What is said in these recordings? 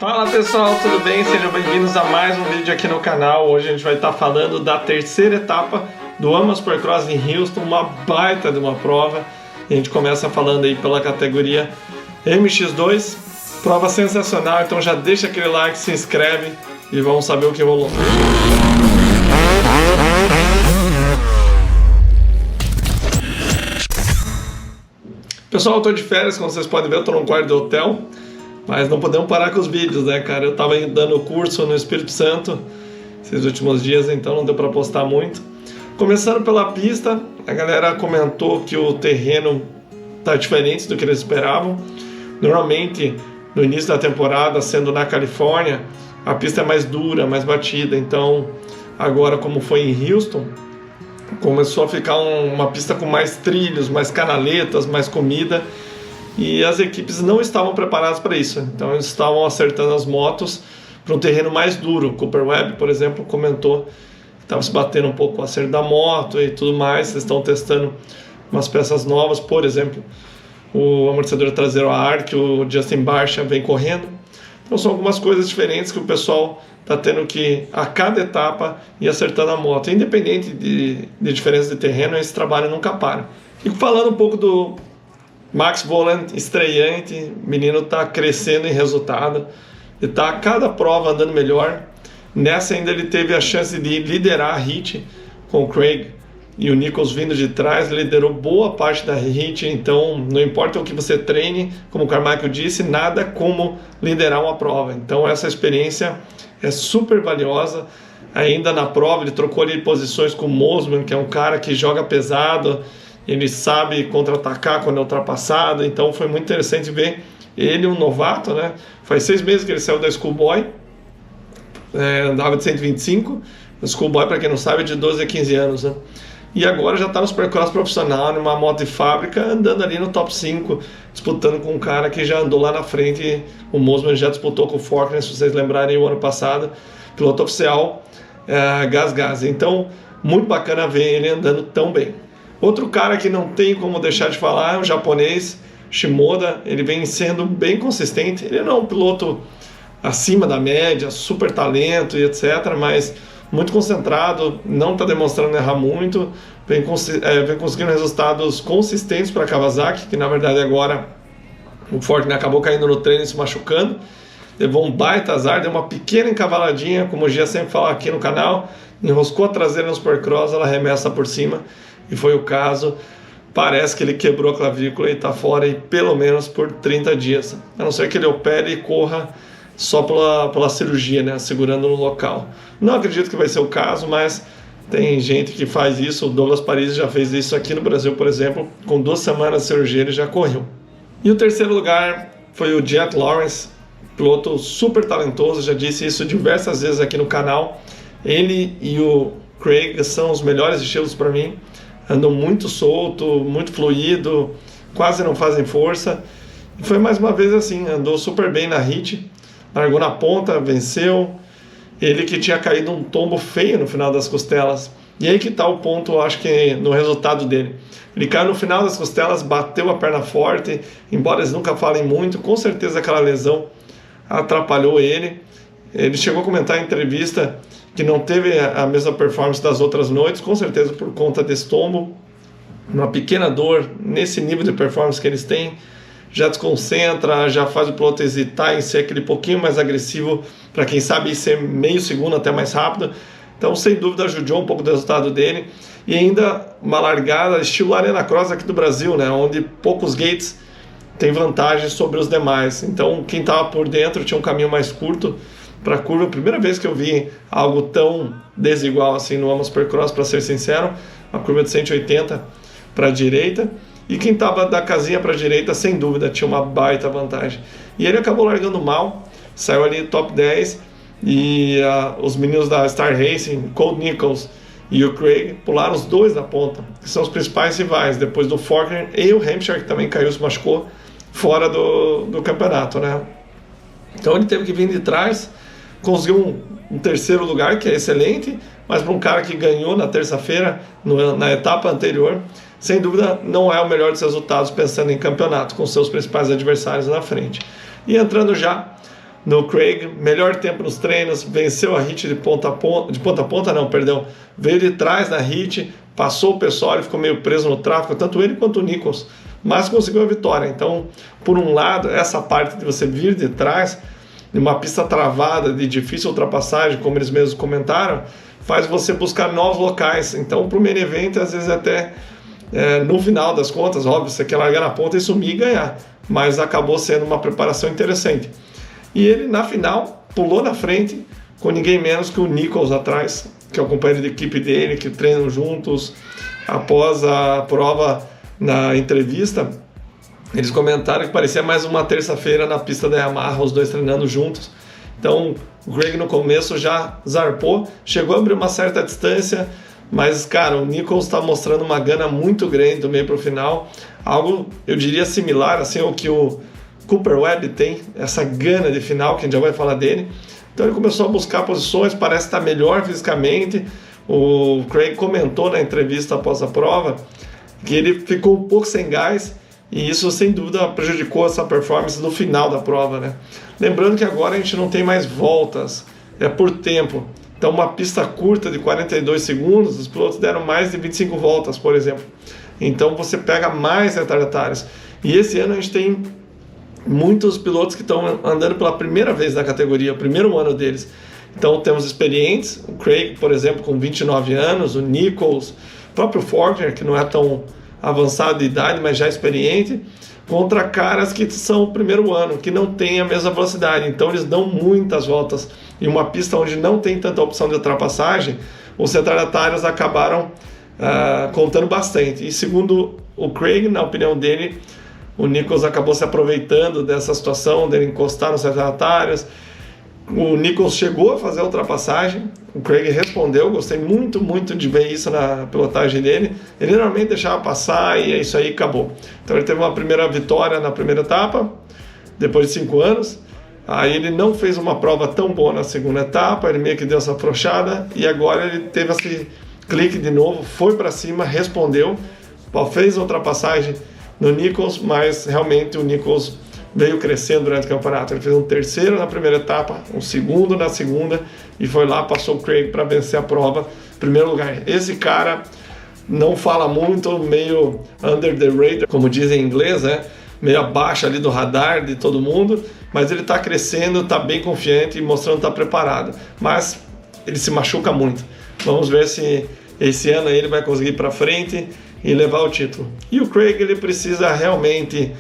Fala pessoal, tudo bem? Sejam bem-vindos a mais um vídeo aqui no canal. Hoje a gente vai estar falando da terceira etapa do AMA Supercross em Houston, uma baita de uma prova. E a gente começa falando aí pela categoria MX2, prova sensacional, então já deixa aquele like, se inscreve e vamos saber o que rolou. Pessoal, eu tô de férias, como vocês podem ver, eu tô num quarto de hotel. Mas não podemos parar com os vídeos, né, cara? Eu tava dando curso no Espírito Santo esses últimos dias, então não deu para postar muito. Começando pela pista, a galera comentou que o terreno tá diferente do que eles esperavam. Normalmente, no início da temporada, sendo na Califórnia, a pista é mais dura, mais batida. Então, agora como foi em Houston, começou a ficar uma pista com mais trilhos, mais canaletas, mais comida. E as equipes não estavam preparadas para isso, então eles estavam acertando as motos para um terreno mais duro. O Cooper Webb, por exemplo, comentou que estava se batendo um pouco com o acerto da moto e tudo mais. Eles estão testando umas peças novas, por exemplo, o amortecedor traseiro AR, que o Justin Barcia vem correndo. Então são algumas coisas diferentes que o pessoal está tendo que, a cada etapa, ir acertando a moto. Independente de diferença de terreno, esse trabalho nunca para. E falando um pouco do Max Vohland, estreante, o menino está crescendo em resultado, ele está a cada prova andando melhor. Nessa ainda ele teve a chance de liderar a HIT com o Craig e o Nichols vindo de trás, liderou boa parte da HIT, então não importa o que você treine, como o Carmichael disse, nada como liderar uma prova. Então essa experiência é super valiosa. Ainda na prova ele trocou ali posições com o Mosman, que é um cara que joga pesado, ele sabe contra-atacar quando é ultrapassado, então foi muito interessante ver ele, um novato, né? Faz 6 meses que ele saiu da Schoolboy, andava de 125, a Schoolboy, para quem não sabe, é de 12 a 15 anos, né? E agora já está no Supercross profissional, numa moto de fábrica, andando ali no top 5, disputando com um cara que já andou lá na frente. O Mosman já disputou com o Faulkner, se vocês lembrarem, o ano passado, piloto oficial, Gas. Então, muito bacana ver ele andando tão bem. Outro cara que não tem como deixar de falar é o japonês Shimoda. Ele vem sendo bem consistente. Ele não é um piloto acima da média, super talento e etc., mas muito concentrado, não está demonstrando errar muito, vem conseguindo resultados consistentes para Kawasaki, que na verdade agora o Faulkner acabou caindo no treino e se machucando. Levou um baita azar, deu uma pequena encavaladinha, como o Gia sempre fala aqui no canal, enroscou a traseira no Supercross, ela arremessa por cima. E foi o caso. Parece que ele quebrou a clavícula e está fora aí, pelo menos por 30 dias. A não ser que ele opere e corra só pela cirurgia, né, segurando no local. Não acredito que vai ser o caso, mas tem gente que faz isso. O Douglas Paris já fez isso aqui no Brasil, por exemplo. Com 2 semanas de cirurgia ele já correu. E o terceiro lugar foi o Jet Lawrence, piloto super talentoso. Já disse isso diversas vezes aqui no canal. Ele e o Craig são os melhores estilos para mim. Andam muito solto, muito fluido, quase não fazem força. E foi mais uma vez assim, andou super bem na HIT, largou na ponta, venceu. Ele que tinha caído um tombo feio no final das costelas. E aí que está o ponto, eu acho que no resultado dele. Ele caiu no final das costelas, bateu a perna forte, embora eles nunca falem muito, com certeza aquela lesão atrapalhou ele. Ele chegou a comentar em entrevista que não teve a mesma performance das outras noites, com certeza por conta desse tombo. Uma pequena dor nesse nível de performance que eles têm já desconcentra, já faz o piloto hesitar em ser aquele pouquinho mais agressivo, para quem sabe ser meio segundo até mais rápido. Então, sem dúvida, ajudou um pouco do resultado dele. E ainda uma largada estilo Arena Cross aqui do Brasil, né, onde poucos gates têm vantagem sobre os demais. Então, quem estava por dentro tinha um caminho mais curto para a curva. Primeira vez que eu vi algo tão desigual assim no AMA Supercross, para ser sincero. Uma curva de 180 para a direita, e quem estava da casinha para a direita, sem dúvida, tinha uma baita vantagem. E ele acabou largando mal, saiu ali top 10, e os meninos da Star Racing, Colt Nichols e o Craig, pularam os dois na ponta, que são os principais rivais, depois do Faulkner e o Hampshire, que também caiu, se machucou, fora do campeonato, né? Então ele teve que vir de trás, conseguiu um terceiro lugar, que é excelente, mas para um cara que ganhou na terça-feira, na etapa anterior, sem dúvida não é o melhor dos resultados pensando em campeonato, com seus principais adversários na frente. E entrando já no Craig, melhor tempo nos treinos, venceu a hit de ponta a ponta, veio de trás na hit, passou o pessoal, ele ficou meio preso no tráfego, tanto ele quanto o Nichols, mas conseguiu a vitória. Então, por um lado, essa parte de você vir de trás, de uma pista travada, de difícil ultrapassagem, como eles mesmos comentaram, faz você buscar novos locais. Então, para o main event, às vezes até no final das contas, óbvio, você quer largar na ponta e sumir e ganhar, mas acabou sendo uma preparação interessante. E ele, na final, pulou na frente com ninguém menos que o Nichols atrás, que é o companheiro de equipe dele, que treinam juntos. Após a prova, na entrevista, eles comentaram que parecia mais uma terça-feira na pista da Yamaha, os dois treinando juntos. Então, o Craig no começo já zarpou, chegou a abrir uma certa distância, mas, cara, o Nichols está mostrando uma gana muito grande do meio para o final, algo, eu diria, similar assim, ao que o Cooper Webb tem, essa gana de final, que a gente já vai falar dele. Então ele começou a buscar posições, parece estar melhor fisicamente. O Craig comentou na entrevista após a prova que ele ficou um pouco sem gás, e isso sem dúvida prejudicou essa performance no final da prova, né? Lembrando que agora a gente não tem mais voltas, é por tempo. Então uma pista curta de 42 segundos, os pilotos deram mais de 25 voltas, por exemplo. Então você pega mais retardatários. E esse ano a gente tem muitos pilotos que estão andando pela primeira vez na categoria, o primeiro ano deles. Então temos experientes, o Craig, por exemplo, com 29 anos, o Nichols, o próprio Forkner, que não é tão avançado de idade, mas já experiente, contra caras que são o primeiro ano, que não tem a mesma velocidade. Então eles dão muitas voltas. Em uma pista onde não tem tanta opção de ultrapassagem, os retardatários acabaram contando bastante. E segundo o Craig, na opinião dele, o Nichols acabou se aproveitando dessa situação, dele encostar nos retardatários. O Nichols chegou a fazer a ultrapassagem, o Craig respondeu, gostei muito de ver isso na pilotagem dele. Ele normalmente deixava passar e é isso aí, acabou. Então ele teve uma primeira vitória na primeira etapa, depois de 5 anos. Aí ele não fez uma prova tão boa na segunda etapa, ele meio que deu essa afrouxada, e agora ele teve esse clique de novo, foi para cima, respondeu, fez a ultrapassagem no Nichols, mas realmente o Nichols veio crescendo durante o campeonato. Ele fez um terceiro na primeira etapa, um segundo na segunda, e foi lá, passou o Craig para vencer a prova, primeiro lugar. Esse cara não fala muito, meio under the radar, como dizem em inglês, né? Meio abaixo ali do radar de todo mundo, mas ele está crescendo, está bem confiante e mostrando que está preparado. Mas ele se machuca muito. Vamos ver se esse ano ele vai conseguir ir para frente e levar o título. E o Craig, ele precisa realmente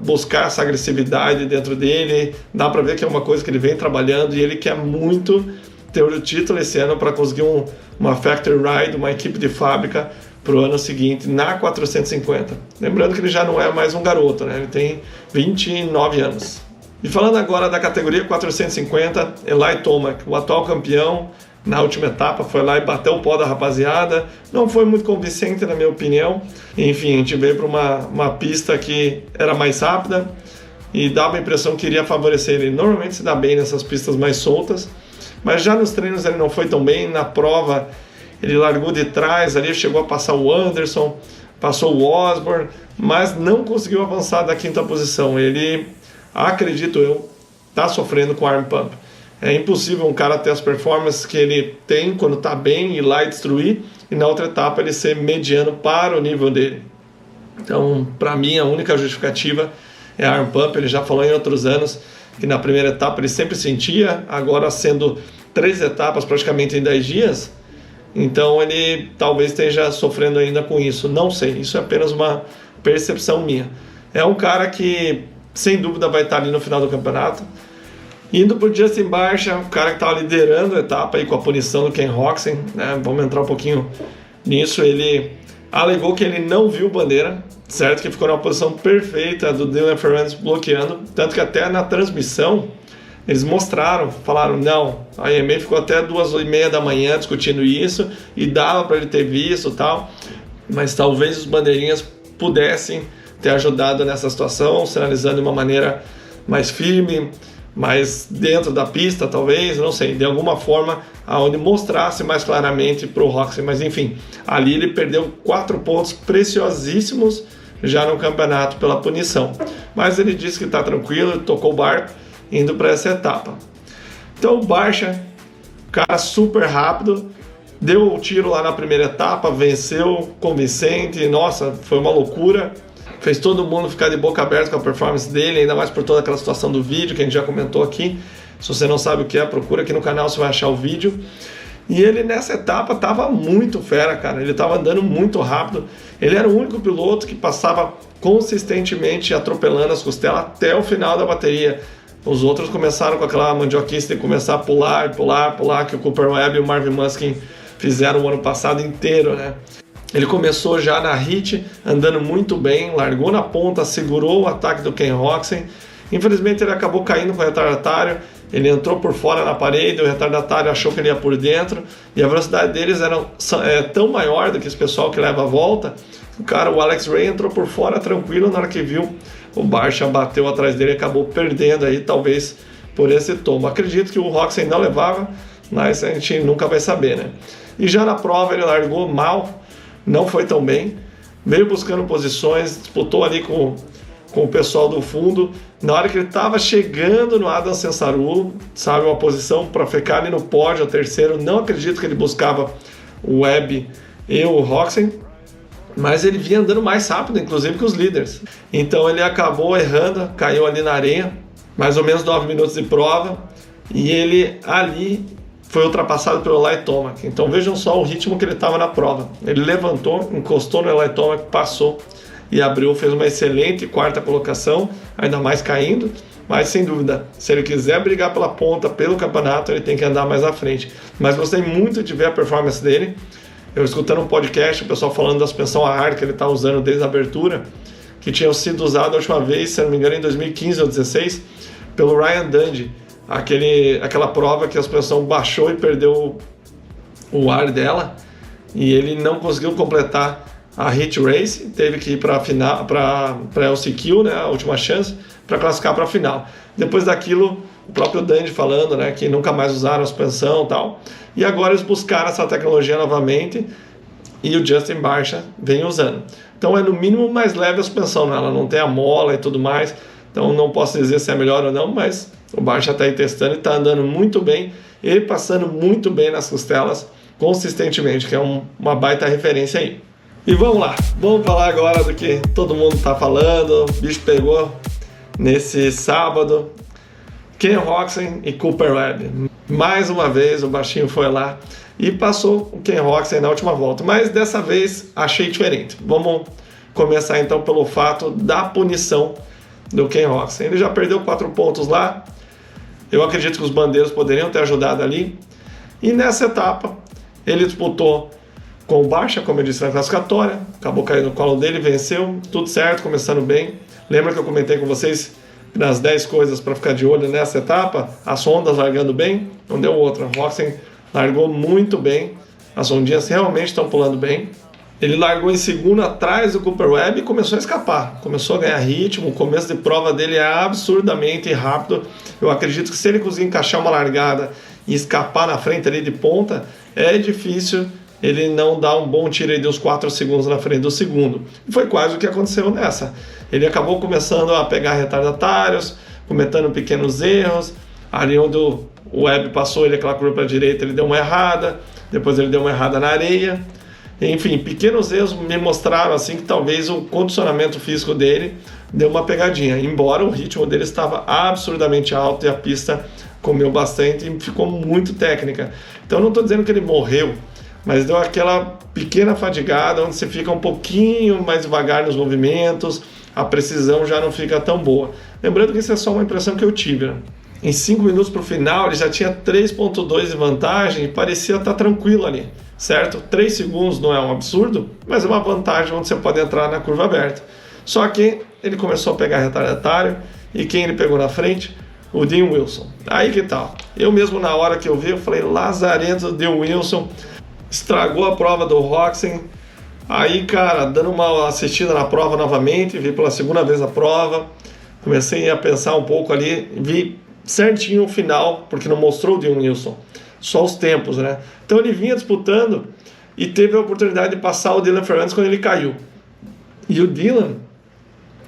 buscar essa agressividade dentro dele. Dá para ver que é uma coisa que ele vem trabalhando, e ele quer muito ter o título esse ano para conseguir uma factory ride, uma equipe de fábrica para o ano seguinte na 450. Lembrando que ele já não é mais um garoto, né? Ele tem 29 anos. E falando agora da categoria 450, Eli Tomac, o atual campeão, na última etapa foi lá e bateu o pó da rapaziada. Não foi muito convincente, na minha opinião. Enfim, a gente veio para uma pista que era mais rápida e dava a impressão que iria favorecer ele. Normalmente se dá bem nessas pistas mais soltas, mas já nos treinos ele não foi tão bem. Na prova ele largou de trás ali, chegou a passar o Anderson, passou o Osborne, mas não conseguiu avançar da quinta posição. Ele, acredito eu, está sofrendo com arm pump. É impossível um cara ter as performances que ele tem quando está bem, ir lá e destruir, e na outra etapa ele ser mediano para o nível dele. Então, para mim, a única justificativa é a arm pump. Ele já falou em outros anos que na primeira etapa ele sempre sentia, agora sendo 3 etapas praticamente em 10 dias, então ele talvez esteja sofrendo ainda com isso. Não sei, isso é apenas uma percepção minha. É um cara que sem dúvida vai estar ali no final do campeonato. Indo para o Justin Barcia, o cara que estava liderando a etapa aí com a punição do Ken Roczen, né? Vamos entrar um pouquinho nisso. Ele alegou que ele não viu bandeira, certo? Que ficou numa posição perfeita do Dylan Ferrandis bloqueando, tanto que até na transmissão eles mostraram, falaram, não, a EMA ficou até 2h30 da manhã discutindo isso, e dava para ele ter visto e tal, mas talvez os bandeirinhas pudessem ter ajudado nessa situação, sinalizando de uma maneira mais firme, mais dentro da pista, talvez, não sei, de alguma forma, aonde mostrasse mais claramente para o Roczen. Mas enfim, ali ele perdeu 4 pontos preciosíssimos já no campeonato pela punição. Mas ele disse que está tranquilo, tocou o barco, indo para essa etapa. Então o Barcia, cara super rápido, deu o tiro lá na primeira etapa, venceu, convincente, nossa, foi uma loucura. Fez todo mundo ficar de boca aberta com a performance dele, ainda mais por toda aquela situação do vídeo que a gente já comentou aqui. Se você não sabe o que é, procura aqui no canal, você vai achar o vídeo. E ele nessa etapa estava muito fera, cara. Ele estava andando muito rápido. Ele era o único piloto que passava consistentemente atropelando as costelas até o final da bateria. Os outros começaram com aquela mandioquice de começar a pular, que o Cooper Webb e o Marvin Musquin fizeram o ano passado inteiro, né? Ele começou já na hit, andando muito bem, largou na ponta, segurou o ataque do Ken Roczen. Infelizmente ele acabou caindo com o retardatário, ele entrou por fora na parede, o retardatário achou que ele ia por dentro, e a velocidade deles era tão maior do que esse pessoal que leva a volta. O Alex Ray entrou por fora tranquilo, na hora que viu, o Barcia bateu atrás dele e acabou perdendo aí, talvez por esse tombo. Acredito que o Roczen não levava, mas a gente nunca vai saber, né? E já na prova ele largou mal, não foi tão bem, veio buscando posições, disputou ali com o pessoal do fundo. Na hora que ele estava chegando no Adam Censarullo, sabe, uma posição para ficar ali no pódio, o terceiro, não acredito que ele buscava o Webb e o Roczen, mas ele vinha andando mais rápido, inclusive, que os líderes. Então ele acabou errando, caiu ali na areia, mais ou menos 9 minutos de prova, e ele ali foi ultrapassado pelo Eli Tomac. Então vejam só o ritmo que ele estava na prova. Ele levantou, encostou no Eli Tomac, passou e abriu, fez uma excelente quarta colocação, ainda mais caindo, mas sem dúvida, se ele quiser brigar pela ponta, pelo campeonato, ele tem que andar mais à frente. Mas gostei muito de ver a performance dele. Eu escutando um podcast, o pessoal falando da suspensão a ar que ele está usando desde a abertura, que tinham sido usados a última vez, se não me engano, em 2015 ou 2016, pelo Ryan Dungey. Aquela prova que a suspensão baixou e perdeu o ar dela, e ele não conseguiu completar a hit race, teve que ir para LCQ, né, a última chance, para classificar para a final. Depois daquilo, o próprio Dungey falando, né, que nunca mais usaram a suspensão e tal, e agora eles buscaram essa tecnologia novamente, e o Justin Barcia vem usando. Então é no mínimo mais leve a suspensão, né? Ela não tem a mola e tudo mais, então não posso dizer se é melhor ou não, mas o Barcia está aí testando e está andando muito bem e passando muito bem nas costelas consistentemente, que é uma baita referência aí. E vamos lá, vamos falar agora do que todo mundo está falando. O bicho pegou nesse sábado. Ken Roczen e Cooper Webb. Mais uma vez o baixinho foi lá e passou o Ken Roczen na última volta, mas dessa vez achei diferente. Vamos começar então pelo fato da punição do Ken Roczen. Ele já perdeu 4 pontos lá. Eu acredito que os bandeiros poderiam ter ajudado ali. E nessa etapa, ele disputou com o Barcia, como eu disse na classificatória, acabou caindo no colo dele, venceu, tudo certo, começando bem. Lembra que eu comentei com vocês nas 10 coisas para ficar de olho nessa etapa? As ondas largando bem, não deu outra. O Roczen largou muito bem, as ondinhas realmente estão pulando bem. Ele largou em segundo atrás do Cooper Webb e começou a escapar, começou a ganhar ritmo. O começo de prova dele é absurdamente rápido. Eu acredito que se ele conseguir encaixar uma largada e escapar na frente ali de ponta, é difícil ele não dar um bom tiro aí de uns 4 segundos na frente do segundo. E foi quase o que aconteceu nessa. Ele acabou começando a pegar retardatários, cometendo pequenos erros. Ali onde o Webb passou, ele aquela curva para a direita, ele deu uma errada, depois ele deu uma errada na areia. Enfim, pequenos erros me mostraram assim que talvez o condicionamento físico dele deu uma pegadinha, embora o ritmo dele estava absurdamente alto e a pista comeu bastante e ficou muito técnica. Então não estou dizendo que ele morreu, mas deu aquela pequena fadigada onde você fica um pouquinho mais devagar nos movimentos, a precisão já não fica tão boa. Lembrando que isso é só uma impressão que eu tive, né? Em 5 minutos para o final ele já tinha 3.2 de vantagem e parecia estar tranquilo ali, certo? 3 segundos não é um absurdo, mas é uma vantagem onde você pode entrar na curva aberta. Só que ele começou a pegar retardatário e quem ele pegou na frente? O Dean Wilson. Aí que tal? Eu mesmo na hora que eu vi, eu falei, lazarento, Dean Wilson estragou a prova do Roczen. Aí, cara, dando uma assistida na prova novamente, vi pela segunda vez a prova, comecei a pensar um pouco ali, vi certinho o final, porque não mostrou o Dean Wilson, só os tempos, né? Então ele vinha disputando e teve a oportunidade de passar o Dylan Ferrandis quando ele caiu. E o Dylan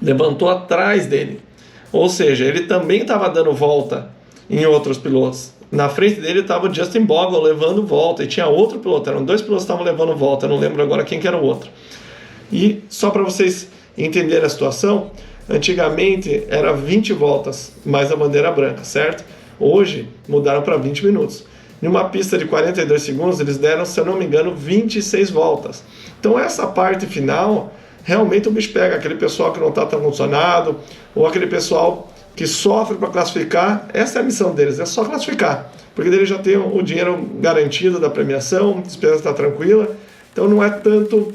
levantou atrás dele. Ou seja, ele também estava dando volta em outros pilotos. Na frente dele estava o Justin Bogle levando volta, e tinha outro piloto, eram 2 pilotos que estavam levando volta, eu não lembro agora quem que era o outro. E só para vocês entenderem a situação, antigamente era 20 voltas mais a bandeira branca, certo? Hoje mudaram para 20 minutos. Em uma pista de 42 segundos, eles deram, se eu não me engano, 26 voltas. Então essa parte final, realmente o bicho pega, aquele pessoal que não está tão condicionado, ou aquele pessoal que sofre para classificar. Essa é a missão deles, é só classificar, porque eles já têm o dinheiro garantido da premiação, a despesa está tranquila, então não é tanto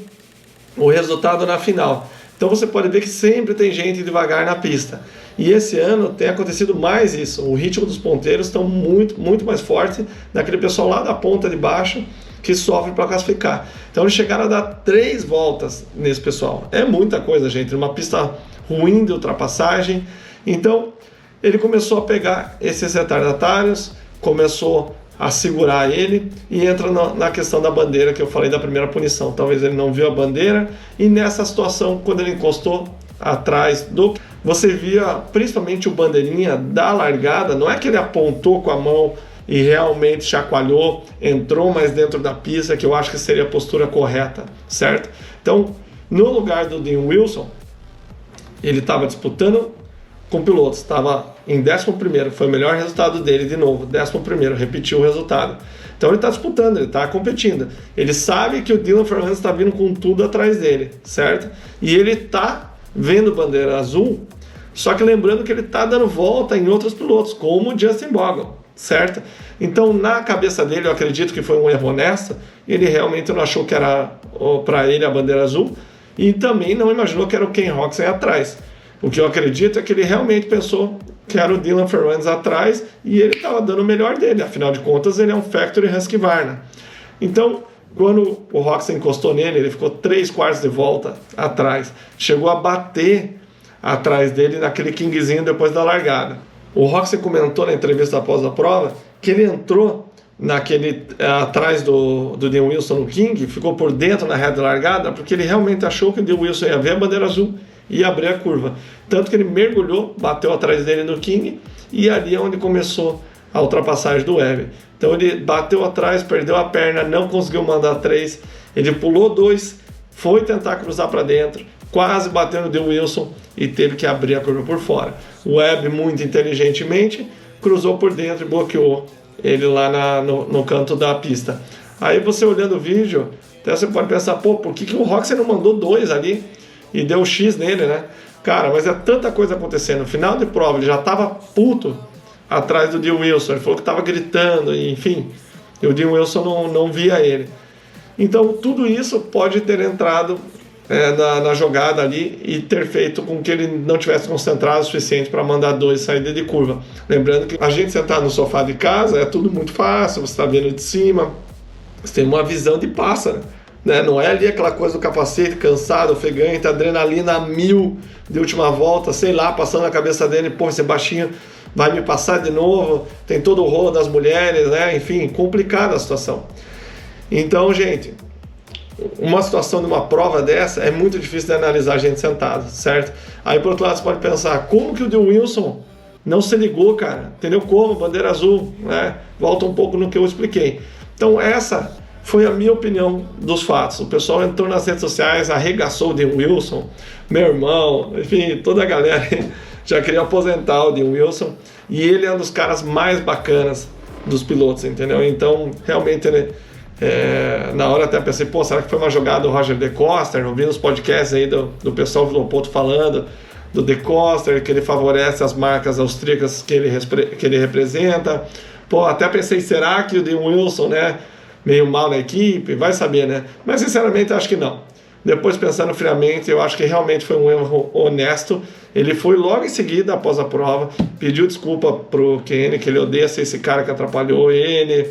o resultado na final. Então você pode ver que sempre tem gente devagar na pista. E esse ano tem acontecido mais isso. O ritmo dos ponteiros estão muito mais forte daquele pessoal lá da ponta de baixo que sofre para classificar. Então eles chegaram a dar 3 voltas nesse pessoal. É muita coisa, gente. Uma pista ruim de ultrapassagem. Então ele começou a pegar esses retardatários, começou a segurar ele e entra na questão da bandeira que eu falei da primeira punição. Talvez ele não viu a bandeira e nessa situação, quando ele encostou atrás você via principalmente o bandeirinha da largada, não é que ele apontou com a mão e realmente chacoalhou, entrou mais dentro da pista, que eu acho que seria a postura correta, certo? Então, no lugar do Dean Wilson, ele estava disputando com pilotos, estava em 11º, foi o melhor resultado dele de novo, 11º, repetiu o resultado. Então ele está disputando, ele está competindo. Ele sabe que o Dylan Fernandes está vindo com tudo atrás dele, certo? E ele está vendo bandeira azul, só que lembrando que ele está dando volta em outros pilotos, como o Justin Bogle, certo? Então na cabeça dele, eu acredito que foi um erro honesto, ele realmente não achou que era para ele a bandeira azul, e também não imaginou que era o Ken Roczen atrás. O que eu acredito é que ele realmente pensou que era o Dylan Fernandes atrás e ele estava dando o melhor dele, afinal de contas ele é um Factory Husqvarna. Então, quando o Roczen encostou nele, ele ficou 3/4 de volta atrás, chegou a bater atrás dele naquele kingzinho depois da largada. O Roczen comentou na entrevista após a prova que ele entrou atrás do Dean Wilson no king, ficou por dentro na reta de largada, porque ele realmente achou que o Dean Wilson ia ver a bandeira azul e abrir a curva. Tanto que ele mergulhou, bateu atrás dele no king, e ali é onde começou a ultrapassagem do Webb. Então ele bateu atrás, perdeu a perna, não conseguiu mandar 3, ele pulou 2, foi tentar cruzar para dentro, quase bateu no Dean Wilson e teve que abrir a curva por fora. O Webb, muito inteligentemente, cruzou por dentro e bloqueou ele lá no canto da pista. Aí você olhando o vídeo, até você pode pensar, pô, por que o Roczen não mandou 2 ali e deu X nele, né? Cara, mas é tanta coisa acontecendo. No final de prova, ele já estava puto atrás do Dean Wilson. Ele falou que estava gritando, enfim. E o Dean Wilson não via ele. Então, tudo isso pode ter entrado na jogada ali e ter feito com que ele não tivesse concentrado o suficiente para mandar 2 saídas de curva. Lembrando que a gente sentar no sofá de casa é tudo muito fácil, você está vendo de cima, você tem uma visão de pássaro. Né? Não é ali aquela coisa do capacete, cansado, ofegante, adrenalina a 1000 de última volta, sei lá, passando na cabeça dele, pô, esse baixinho vai me passar de novo, tem todo o rolo das mulheres, né? Enfim, complicada a situação. Então, gente, uma situação de uma prova dessa é muito difícil de analisar a gente sentado, certo? Aí, por outro lado, você pode pensar, como que o Dean Wilson não se ligou, cara? Entendeu como? Bandeira azul, né? Volta um pouco no que eu expliquei. Então, essa foi a minha opinião dos fatos. O pessoal entrou nas redes sociais, arregaçou o Dean Wilson, meu irmão, enfim, toda a galera já queria aposentar o Dean Wilson, e ele é um dos caras mais bacanas dos pilotos, entendeu? Então, realmente, ele, na hora até pensei, pô, será que foi uma jogada do Roger De Coster? Eu vi nos podcasts aí do pessoal Vilopoto falando do De Coster, que ele favorece as marcas austríacas que ele representa. Pô, até pensei, será que o Dean Wilson, né, meio mal na equipe? Vai saber, né? Mas, sinceramente, acho que não. Depois, pensando friamente, eu acho que realmente foi um erro honesto. Ele foi logo em seguida, após a prova, pediu desculpa pro Kenny, que ele odeia ser esse cara que atrapalhou ele,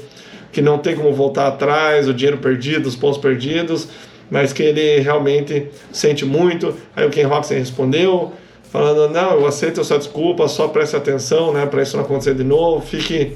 que não tem como voltar atrás, o dinheiro perdido, os pontos perdidos, mas que ele realmente sente muito. Aí o Ken Roczen respondeu, falando, não, eu aceito a sua desculpa, só preste atenção, né, para isso não acontecer de novo, fique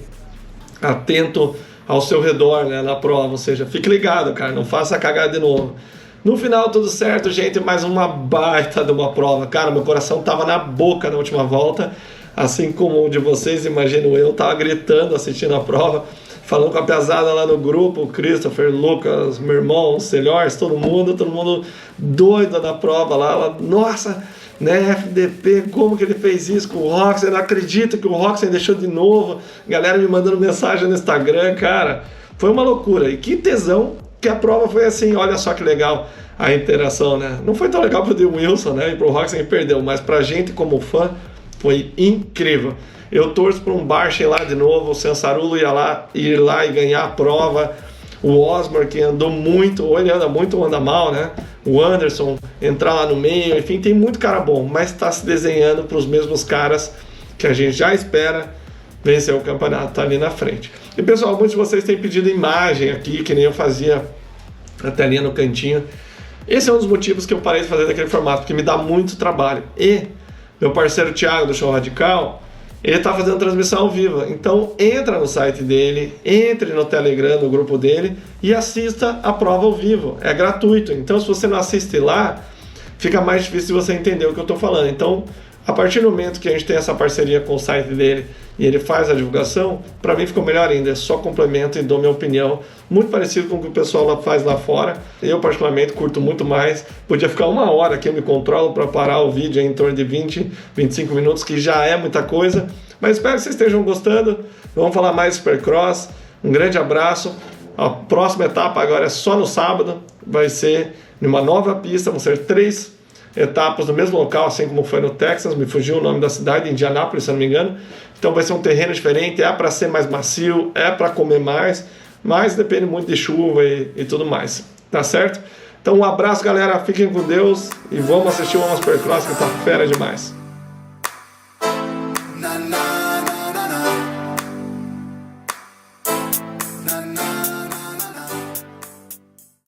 atento ao seu redor, né, na prova, ou seja, fique ligado, cara, não faça cagada de novo. No final tudo certo, gente, mais uma baita de uma prova. Cara, meu coração tava na boca na última volta, assim como o de vocês, imagino eu, tava gritando assistindo a prova, falando com a pesada lá no grupo, Christopher, Lucas, meu irmão, o Celhors, todo mundo doido na prova lá, nossa, né, FDP, como que ele fez isso com o Roxen, não acredito que o Roxen deixou de novo, galera me mandando mensagem no Instagram, cara, foi uma loucura, e que tesão que a prova foi assim, olha só que legal a interação, né, não foi tão legal pro Dean Wilson, né, e pro Roxen perdeu, mas pra gente como fã, foi incrível. Eu torço para um Barchen lá de novo, o Sensarulo ir lá e ganhar a prova, o Osmar que andou muito, ou ele anda muito ou anda mal, né? O Anderson entrar lá no meio, enfim, tem muito cara bom, mas está se desenhando para os mesmos caras que a gente já espera vencer o campeonato, tá ali na frente. E pessoal, muitos de vocês têm pedido imagem aqui, que nem eu fazia a telinha no cantinho. Esse é um dos motivos que eu parei de fazer daquele formato, porque me dá muito trabalho. E meu parceiro Thiago do Show Radical, ele está fazendo transmissão ao vivo, então entra no site dele, entre no Telegram, no grupo dele e assista a prova ao vivo, é gratuito, então se você não assiste lá, fica mais difícil de você entender o que eu estou falando. Então, a partir do momento que a gente tem essa parceria com o site dele e ele faz a divulgação, para mim ficou melhor ainda, é só complemento e dou minha opinião, muito parecido com o que o pessoal lá faz lá fora. Eu particularmente curto muito mais, podia ficar uma hora que eu me controlo para parar o vídeo em torno de 20, 25 minutos, que já é muita coisa, mas espero que vocês estejam gostando. Vamos falar mais Supercross, um grande abraço, a próxima etapa agora é só no sábado, vai ser numa nova pista, vão ser 3 etapas no mesmo local, assim como foi no Texas, me fugiu o nome da cidade, Indianápolis, se não me engano. Então vai ser um terreno diferente, é para ser mais macio, é para comer mais, mas depende muito de chuva e tudo mais, tá certo? Então um abraço, galera, fiquem com Deus e vamos assistir uma Supercross que tá fera demais.